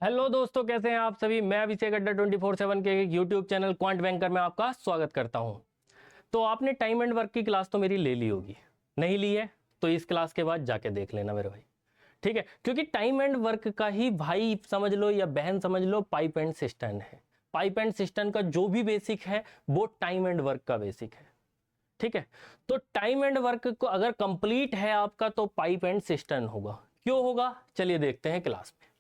Hello दोस्तों, कैसे हैं आप सभी। मैं अभिषेक अड्डा 24/7 के यूट्यूब चैनल क्वांट बैंकर में आपका स्वागत करता हूं। तो आपने टाइम एंड वर्क की क्लास तो मेरी ले ली होगी, नहीं ली है तो इस क्लास के बाद जाके देख लेना मेरे भाई, ठीक है। क्योंकि टाइम एंड वर्क का ही भाई समझ लो या बहन समझ लो, पाइप एंड सिस्टम है। पाइप एंड सिस्टम का जो भी बेसिक है वो टाइम एंड वर्क का बेसिक है, ठीक है। तो टाइम एंड वर्क को अगर कंप्लीट है आपका तो पाइप एंड सिस्टम होगा। क्यों होगा, चलिए देखते हैं क्लास में।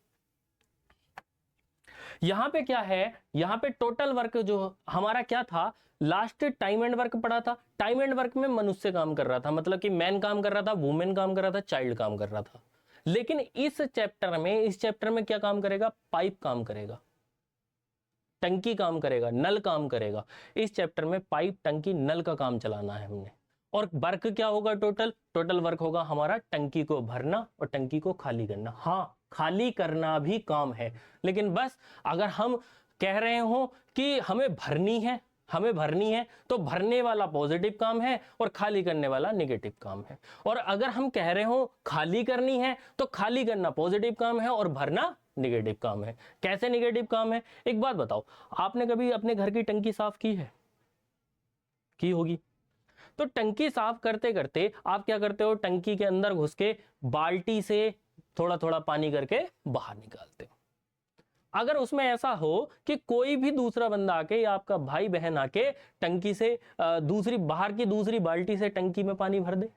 यहां पे क्या है, यहां पे टोटल वर्क जो हमारा क्या था, लास्ट टाइम एंड वर्क पढ़ा था। टाइम एंड वर्क में मनुष्य काम कर रहा था, मतलब कि मैन काम कर रहा था, वुमेन काम कर रहा था, चाइल्ड काम कर रहा था। लेकिन इस चैप्टर में क्या काम करेगा, पाइप काम करेगा, टंकी काम करेगा, नल काम करेगा। इस चैप्टर में पाइप, टंकी, नल का काम चलाना है हमने। और वर्क क्या होगा, टोटल वर्क होगा हमारा टंकी को भरना और टंकी को खाली करना। हाँ, खाली करना भी काम है, लेकिन बस अगर हम कह रहे हो कि हमें भरनी है तो भरने वाला पॉजिटिव काम है और खाली करने वाला नेगेटिव काम है। और अगर हम कह रहे हो खाली करनी है तो खाली करना पॉजिटिव काम है और भरना नेगेटिव काम है। कैसे नेगेटिव काम है, एक बात बताओ, आपने कभी अपने घर की टंकी साफ की है? की होगी। तो टंकी साफ करते करते आप क्या करते हो, टंकी के अंदर घुस के बाल्टी से थोड़ा थोड़ा पानी करके बाहर निकालते हो। अगर उसमें ऐसा हो कि कोई भी दूसरा बंदा आके या आपका भाई बहन आके टंकी से बाहर की दूसरी बाल्टी से टंकी में पानी भर दे,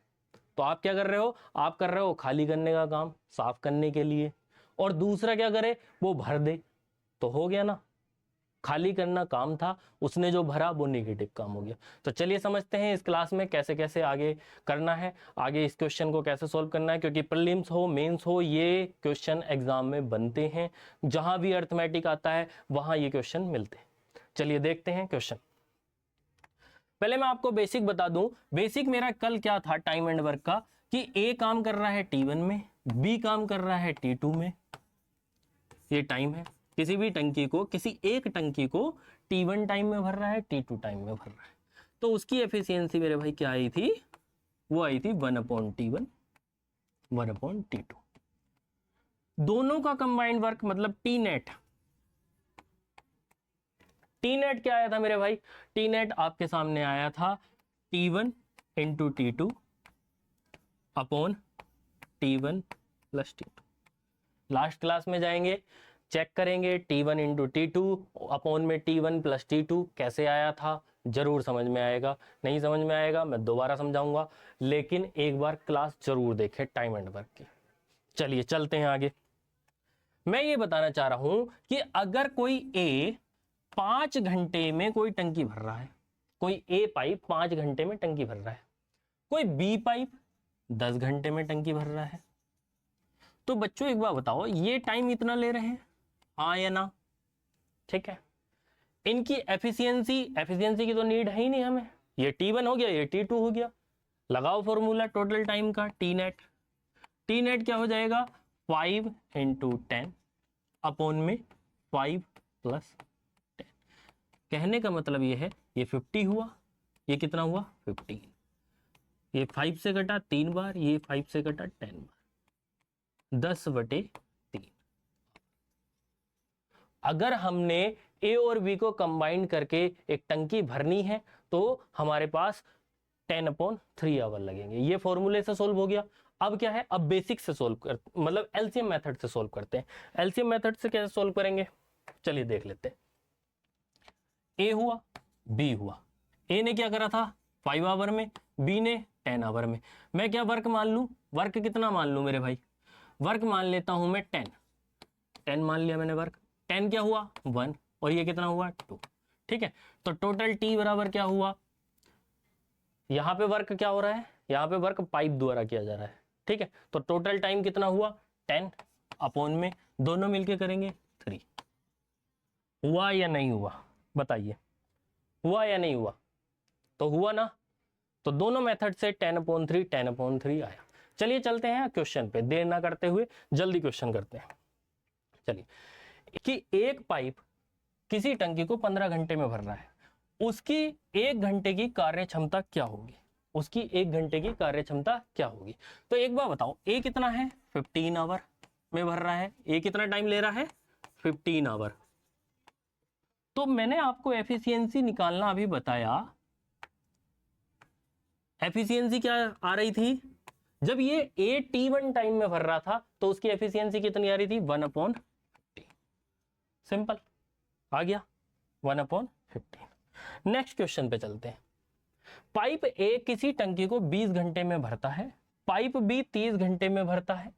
तो आप क्या कर रहे हो, आप कर रहे हो खाली करने का काम, साफ करने के लिए। और दूसरा क्या करे, वो भर दे, तो हो गया ना, खाली करना काम था, उसने जो भरा वो नेगेटिव काम हो गया। तो चलिए समझते हैं इस क्लास में कैसे कैसे आगे करना है, आगे इस क्वेश्चन को कैसे सॉल्व करना है। क्योंकि प्रीलिम्स हो, मेंस हो, ये क्वेश्चन एग्जाम में बनते हैं। जहां भी अर्थमेटिक आता है वहां ये क्वेश्चन मिलते हैं। चलिए देखते हैं क्वेश्चन। पहले मैं आपको बेसिक बता दूं। बेसिक मेरा कल क्या था टाइम एंड वर्क का, कि ए काम कर रहा है T1 में, बी काम कर रहा है T2 में। ये टाइम है, किसी भी टंकी को, किसी एक टंकी को T1 टाइम में भर रहा है, T2 टाइम में भर रहा है। तो उसकी एफिशिएंसी मेरे भाई क्या आई थी, वो आई थी 1/T1 1/T2। दोनों का कंबाइंड वर्क मतलब टी नेट क्या आया था मेरे भाई, टी नेट आपके सामने आया था T1 into T2 upon T1 plus T2। Last class में जाएंगे, चेक करेंगे T1 इंटू T2 अपॉन में T1 प्लस T2 कैसे आया था, जरूर समझ में आएगा। नहीं समझ में आएगा मैं दोबारा समझाऊंगा, लेकिन एक बार क्लास जरूर देखें टाइम एंड वर्क की। चलिए चलते हैं आगे। मैं ये बताना चाह रहा हूं कि अगर कोई ए 5 घंटे में कोई टंकी भर रहा है, कोई ए पाइप 5 घंटे में टंकी भर रहा है, कोई बी पाइप 10 घंटे में टंकी भर रहा है, तो बच्चों एक बार बताओ ये टाइम इतना ले रहे हैं, हाँ या ना? ठीक है, इनकी एफिशिएंसी की तो नीड है ही नहीं हमें। ये T1 हो गया, ये T2 हो गया। लगाओ फॉर्मूला टोटल टाइम का, टी नेट क्या हो जाएगा, 5 इंटू 10 अपॉन में 5 प्लस 10। कहने का मतलब ये है, ये 50 हुआ, ये कितना हुआ 15, ये 5 से कटा 3 बार, ये 5 से कटा 10 बार, 10/3। अगर हमने ए और बी को कंबाइन करके एक टंकी भरनी है तो हमारे पास 10/3 आवर लगेंगे। ये फॉर्मूले से सोल्व हो गया। अब क्या है, अब बेसिक से सोल्व कर, मतलब एलसीएम मेथड से सोल्व करते हैं। एलसीएम मेथड से कैसे सोल्व करेंगे, चलिए देख लेते हैं। ए हुआ, बी हुआ। ए ने क्या करा था 5 आवर में, बी ने 10 आवर में। मैं क्या वर्क मान लूं, वर्क कितना मान लूं मेरे भाई, वर्क मान लेता हूं मैं 10 मान लिया मैंने वर्क। 10 क्या हुआ 1 और ये कितना हुआ 2। ठीक है, तो टोटल टी बराबर क्या हुआ, यहां पे वर्क क्या हो रहा है, यहां पे वर्क पाइप द्वारा किया जा रहा है। ठीक है, तो टोटल टाइम कितना हुआ 10 अपॉन में दोनों मिलके करेंगे 3। हुआ या नहीं हुआ बताइए, हुआ या नहीं हुआ? तो हुआ ना, तो दोनों मेथड से 10/3 आया। चलिए चलते हैं क्वेश्चन पे, देर ना करते हुए जल्दी क्वेश्चन करते हैं। चलिए, कि एक पाइप किसी टंकी को 15 घंटे में भर रहा है, उसकी 1 घंटे की कार्य क्षमता क्या होगी, उसकी 1 घंटे की कार्य क्षमता क्या होगी? तो एक बार बताओ, ए कितना है 15 आवर में भर रहा है, ए कितना टाइम ले रहा है 15 आवर। तो मैंने आपको एफिशिएंसी निकालना अभी बताया। एफिशिएंसी क्या आ रही थी, जब ये AT1 टाइम में भर रहा था तो उसकी एफिशिएंसी कितनी आ रही थी, 1/50। सिंपल आ गया, 1/15। नेक्स्ट क्वेश्चन पे चलते हैं। पाइप ए किसी टंकी को 20 घंटे में भरता है, पाइप बी 30 घंटे में भरता है,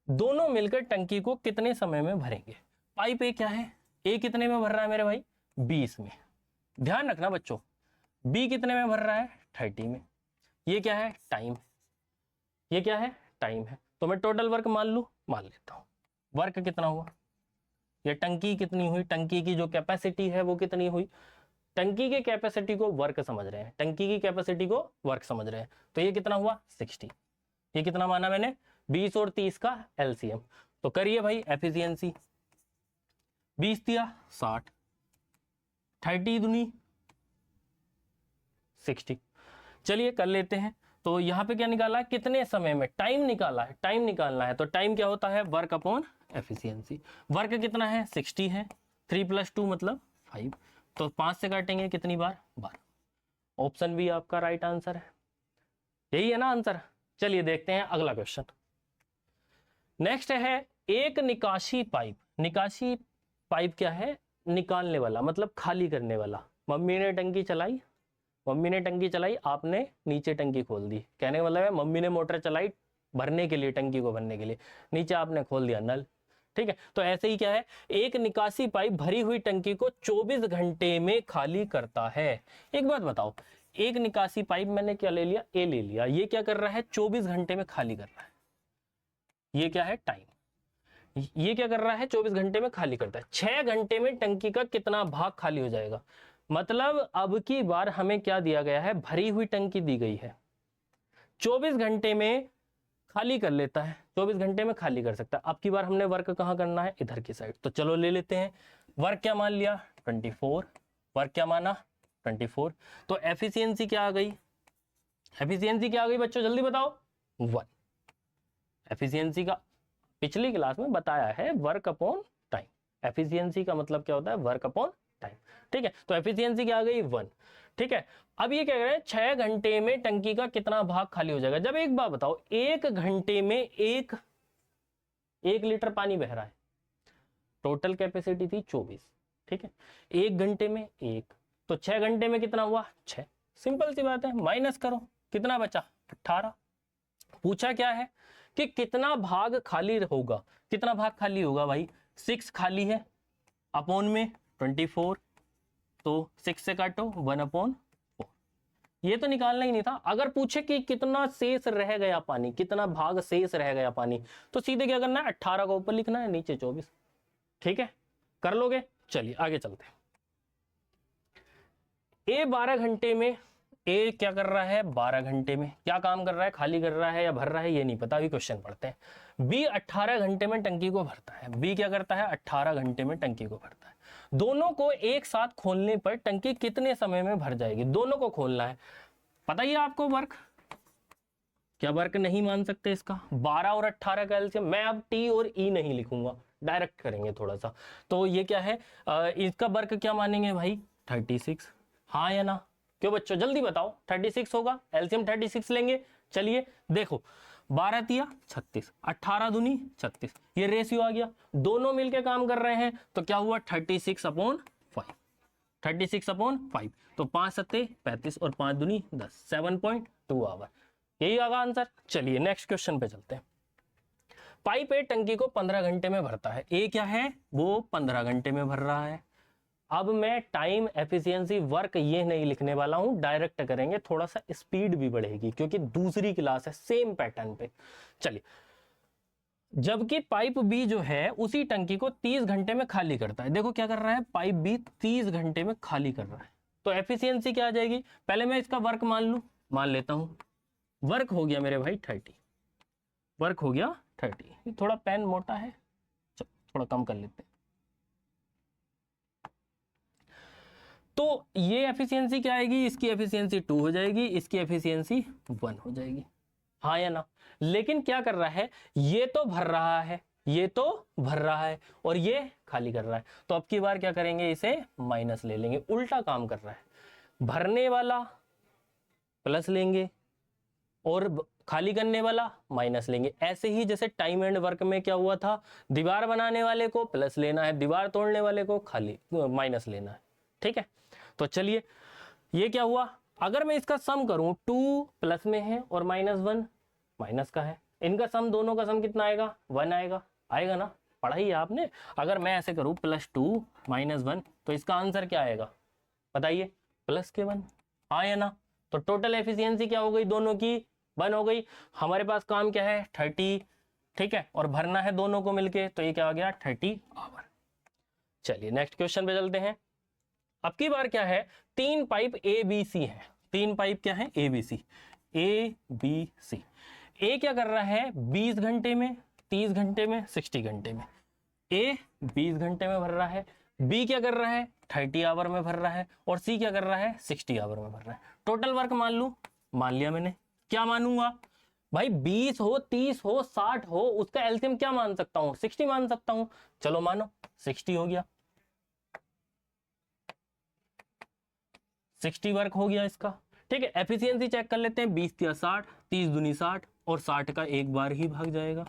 दोनों मिलकर टंकी को कितने समय में भरेंगे। पाइप ए क्या है, ए कितने में भर रहा है मेरे भाई, 20 में। ध्यान रखना बच्चों, बी कितने में भर रहा है, 30 में। ये क्या है, टाइम। ये क्या है, टाइम है। तो मैं टोटल वर्क मान लूं, मान लेता हूं। वर्क कितना हुआ, ये टंकी कितनी हुई, टंकी की जो कैपेसिटी है वो कितनी हुई। टंकी के कैपेसिटी को वर्क समझ रहे हैं, टंकी की कैपेसिटी को वर्क समझ रहे हैं। तो ये कितना हुआ, 60। ये कितना माना मैंने, 20 और 30 का एलसीएम। तो करिए भाई एफिशिएंसी, 20 दिया 60, 30 दूनी 60। चलिए कर लेते हैं। तो यहां पे क्या निकाला है, कितने समय में, टाइम निकाला है, टाइम निकालना है। तो टाइम क्या होता है, वर्क अपॉन एफिशिएंसी। वर्क कितना है, 60 है, 3 + 2 मतलब 5। तो 5 से काटेंगे कितनी बार, 12। ऑप्शन बी आपका राइट आंसर है, यही है ना आंसर। चलिए देखते हैं अगला क्वेश्चन। नेक्स्ट है, एक निकासी पाइप। निकासी पाइप क्या है, निकालने वाला मतलब खाली करने वाला। मम्मी ने टंकी चलाई, मम्मी ने टंकी चलाई, आपने नीचे टंकी खोल दी। कहने का मतलब है मम्मी ने मोटर चलाई भरने के लिए, टंकी को भरने के लिए, नीचे आपने खोल दिया नल। ठीक है, तो ऐसे ही क्या है, एक निकासी पाइप भरी हुई टंकी को 24 घंटे में खाली करता है। एक बात बताओ, एक निकासी पाइप मैंने क्या ले लिया, ए ले लिया, ये क्या कर रहा है, 24 घंटे में खाली कर रहा है। ये क्या है, टाइम। ये क्या कर रहा है, 24 घंटे में खाली करता है। 6 घंटे में टंकी का कितना भाग खाली हो जाएगा। मतलब अब की बार हमें क्या दिया गया है, भरी हुई टंकी दी गई है, 24 घंटे में खाली कर लेता है, 24 घंटे में खाली कर सकता है। अब की बार हमने वर्क कहां करना है, इधर की साइड। तो चलो ले लेते हैं। वर्क क्या मान लिया, 24। वर्क क्या माना, 24। तो एफिशिएंसी क्या आ गई, एफिशिएंसी क्या आ गई बच्चों, जल्दी बताओ, 1। एफिशिएंसी का पिछली क्लास में बताया है, वर्क अपॉन टाइम। एफिशिएंसी का मतलब क्या होता है, वर्क अपॉन टाइम। ठीक है, तो एफिशिएंसी क्या आ गई, 1। ठीक है, अब ये क्या कह रहे हैं, 6 घंटे में टंकी का कितना भाग खाली हो जाएगा। जब एक बार बताओ, 1 घंटे में 1 लीटर पानी बह रहा है, टोटल कैपेसिटी थी 24। ठीक है, 1 घंटे में 1, तो 6 घंटे में कितना हुआ, 6। सिंपल सी बात है, माइनस करो, कितना बचा, 18। पूछा क्या है कि कितना भाग खाली होगा, कितना भाग खाली होगा भाई, 6 खाली है, अपॉन में 24, तो 6 से काटो 1/4। ये तो निकालना ही नहीं था। अगर पूछे कि कितना शेष रह गया पानी, कितना भाग शेष रह गया पानी, तो सीधे क्या करना है, 18 को ऊपर लिखना है, नीचे 24। ठीक है, कर लोगे। चलिए आगे चलते हैं। ए 12 घंटे में, ए क्या कर रहा है, 12 घंटे में क्या काम कर रहा है, खाली कर रहा है या भर रहा है, ये नहीं पता, अभी क्वेश्चन पढ़ते हैं। बी 18 घंटे में टंकी को भरता है। बी क्या करता है, 18 घंटे में टंकी को भरता है। दोनों को एक साथ खोलने पर टंकी कितने समय में भर जाएगी। दोनों को खोलना है, पता ही है आपको वर्क, क्या वर्क नहीं मान सकते इसका, 12 और 18 का एलसीएम। मैं अब टी और ई नहीं लिखूंगा, डायरेक्ट करेंगे थोड़ा सा। तो ये क्या है, इसका वर्क क्या मानेंगे भाई, 36। हाँ या ना, क्यों बच्चों जल्दी बताओ, 36 होगा, एलसीएम 36 लेंगे। चलिए देखो, 12 तिया 36, 18 दूनी 36, ये रेशियो आ गया, दोनों मिलके काम कर रहे हैं, तो क्या हुआ, 36/5। 36/5, तो 5 सत्ते 35 और 5 दूनी 10, 7.2 आवर, यही आगा आंसर। चलिए नेक्स्ट क्वेश्चन पे चलते हैं। पाइप ए टंकी को 15 घंटे में भरता है। ए क्या है, वो 15 घंटे में भर रहा है। अब मैं टाइम, एफिशिएंसी, वर्क ये नहीं लिखने वाला हूं, डायरेक्ट करेंगे, थोड़ा सा स्पीड भी बढ़ेगी क्योंकि दूसरी क्लास है, सेम पैटर्न पे। चलिए, जबकि पाइप बी जो है उसी टंकी को 30 घंटे में खाली करता है। देखो क्या कर रहा है, पाइप बी 30 घंटे में खाली कर रहा है, तो एफिशिएंसी क्या आ जाएगी। पहले मैं इसका वर्क मान लूं, मान लेता हूं। वर्क हो गया मेरे भाई 30, वर्क हो गया 30। थोड़ा पेन मोटा है, थोड़ा कम कर लेते हैं। तो ये एफिशिएंसी क्या आएगी, इसकी एफिशिएंसी 2 हो जाएगी, इसकी एफिशिएंसी 1 हो जाएगी। हाँ या ना। लेकिन क्या कर रहा है, ये तो भर रहा है, ये तो भर रहा है और ये खाली कर रहा है। तो अब की बार क्या करेंगे, इसे माइनस ले लेंगे, उल्टा काम कर रहा है। भरने वाला प्लस लेंगे और खाली करने वाला माइनस लेंगे। ऐसे ही जैसे टाइम एंड वर्क में क्या हुआ था, दीवार बनाने वाले को प्लस लेना है, दीवार तोड़ने वाले को खाली माइनस लेना है। ठीक है, तो चलिए ये क्या हुआ, अगर मैं इसका सम करूं 2 प्लस में है और -1 माइनस का है, इनका सम, दोनों का सम कितना आएगा, 1 आएगा। आएगा ना, पढ़ा ही है आपने। अगर मैं ऐसे करूं +2 -1 तो इसका आंसर क्या आएगा बताइए, +1 आया ना। तो टोटल एफिशिएंसी क्या हो गई, दोनों की 1 हो गई। हमारे पास काम क्या है 30, ठीक है, और भरना है दोनों को मिलके, तो ये क्या आ गया 30 आवर। चलिए नेक्स्ट क्वेश्चन पे चलते हैं। अब की बार क्या है, 3 पाइप ABC है। 3 पाइप क्या है, ABC, ABC। ए क्या कर रहा है 20 घंटे में, 30 घंटे में, 60 घंटे में। ए 20 घंटे में भर रहा है, बी क्या कर रहा है 30 आवर में भर रहा है, और सी क्या कर रहा है 60 आवर में भर रहा है। टोटल वर्क मान लूं, मान लिया मैंने। क्या मानूंगा भाई, 20 हो, 30 हो, 60 हो, उसका एलसीएम क्या मान सकता हूं, 60 मान सकता हूं। चलो मानो 60 हो गया, 60 वर्क हो गया इसका। ठीक है, एफिशिएंसी चेक कर लेते हैं, 20 या 60, 30 दूनी 60 और 60 का एक बार ही भाग जाएगा।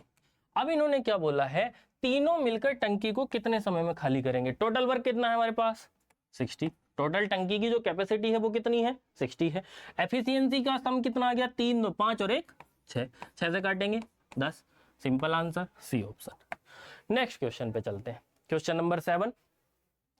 अब इन्होंने क्या बोला है, तीनों मिलकर टंकी को कितने समय में खाली करेंगे। टोटल वर्क कितना है हमारे पास 60, टोटल टंकी की जो कैपेसिटी है वो कितनी है 60 है। एफिशिएंसी का सम कितना आ गया, 3 2 5 और 1 6, 6 से काटेंगे 10। Simple answer C option. Next question पे चलते हैं, क्वेश्चन नंबर 7।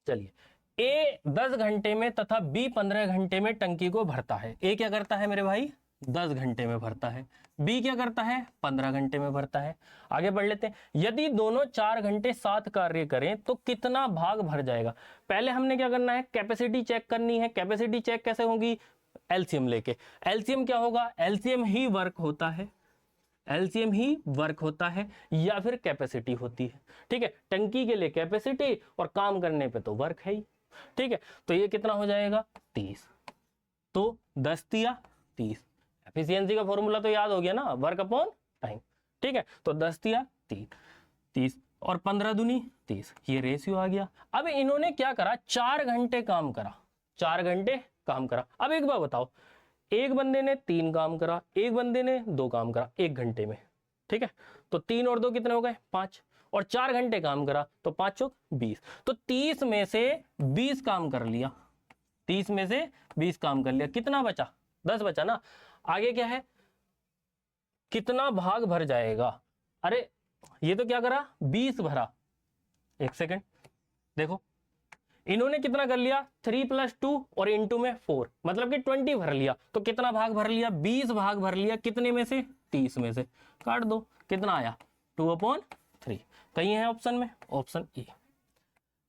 चलिए, ए 10 घंटे में तथा बी 15 घंटे में टंकी को भरता है। ए क्या करता है मेरे भाई 10 घंटे में भरता है, बी क्या करता है 15 घंटे में भरता है। आगे बढ़ लेते हैं, यदि दोनों 4 घंटे साथ कार्य करें तो कितना भाग भर जाएगा। पहले हमने क्या करना है, कैपेसिटी चेक करनी है। कैपेसिटी चेक कैसे होगी, एलसीएम लेके। एलसीएम क्या होगा, एलसीएम ही वर्क होता है, एलसीएम ही वर्क होता है या फिर कैपेसिटी होती है। ठीक है, टंकी के लिए कैपेसिटी और काम करने पे तो वर्क है ही। ठीक है, तो ये कितना हो जाएगा 30, तो 10 दिया 30। एफिशिएंसी का फॉर्मूला तो याद हो गया ना, वर्क अपॉन टाइम। ठीक है, तो 10 दिया 30 और 15 दूनी 30, ये रेशियो आ गया। अब इन्होंने क्या करा, 4 घंटे काम करा, 4 घंटे काम करा। अब एक बार बताओ, एक बंदे ने 3 काम करा, एक बंदे ने 2 काम करा 1 घंटे में। ठीक है, तो 3 और 2 कितने हो गए 5, और 4 घंटे काम करा तो 5 चौक 20, तो 30 में से 20 काम कर लिया, 30 में से 20 काम कर लिया, कितना बचा 10 बचा ना। आगे क्या है, कितना भाग भर जाएगा। अरे ये तो क्या करा 20 भरा, एक सेकंड देखो, इन्होंने कितना कर लिया 3 + 2 और इंटू में 4, मतलब कि 20 भर लिया। तो कितना भाग भर लिया 20 भाग भर लिया, कितने में से 30 में से, काट दो कितना आया 2/3। कहीं है ऑप्शन में, ऑप्शन ए।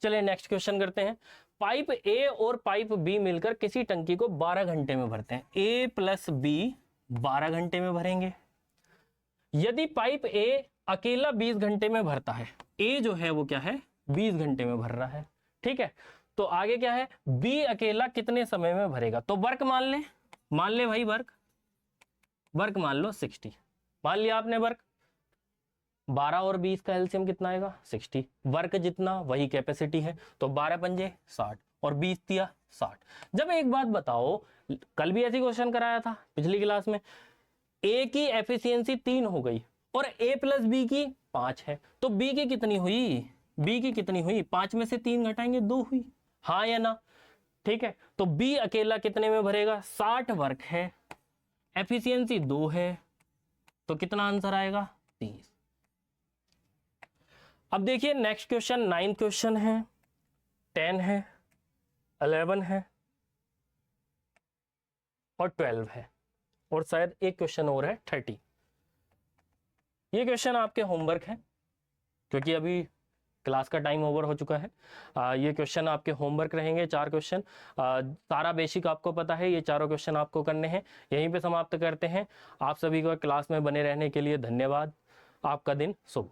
चलिए नेक्स्ट क्वेश्चन करते हैं। पाइप ए और पाइप बी मिलकर किसी टंकी को 12 घंटे में भरते हैं। ए + बी 12 घंटे में भरेंगे। यदि पाइप ए अकेला 20 घंटे में भरता है, ए जो है वो क्या है 20 घंटे में भर रहा है। ठीक है, तो आगे क्या है, बी अकेला कितने समय में भरेगा। तो वर्क मान ले भाई, वर्क मान लो 60, मान लिया आपने वर्क। 12 और 20 का एलसीएम कितना आएगा 60, वर्क जितना वही कैपेसिटी है, तो 12 पंजे 60 और 20 दिया 60। जब एक बात बताओ, कल भी ऐसी क्वेश्चन कराया था पिछली क्लास में, ए की एफिशिएंसी 3 हो गई और ए + बी की 5 है, तो बी की कितनी हुई, बी की कितनी हुई, 5 में से 3 घटाएंगे 2 हुई, हाँ या ना। ठीक है, तो बी अकेला कितने में भरेगा 60 वर्क है, एफिशिएंसी 2 है, तो कितना आंसर आएगा 30। अब देखिए नेक्स्ट क्वेश्चन, 9 क्वेश्चन है, 10 है, 11 है और 12 है, और शायद एक क्वेश्चन और है 30। ये क्वेश्चन आपके होमवर्क है, क्योंकि अभी क्लास का टाइम ओवर हो चुका है। ये क्वेश्चन आपके होमवर्क रहेंगे, 4 क्वेश्चन। सारा बेसिक आपको पता है, ये चारों क्वेश्चन आपको करने हैं। यहीं पे समाप्त करते हैं। आप सभी को क्लास में बने रहने के लिए धन्यवाद। आपका दिन शुभ।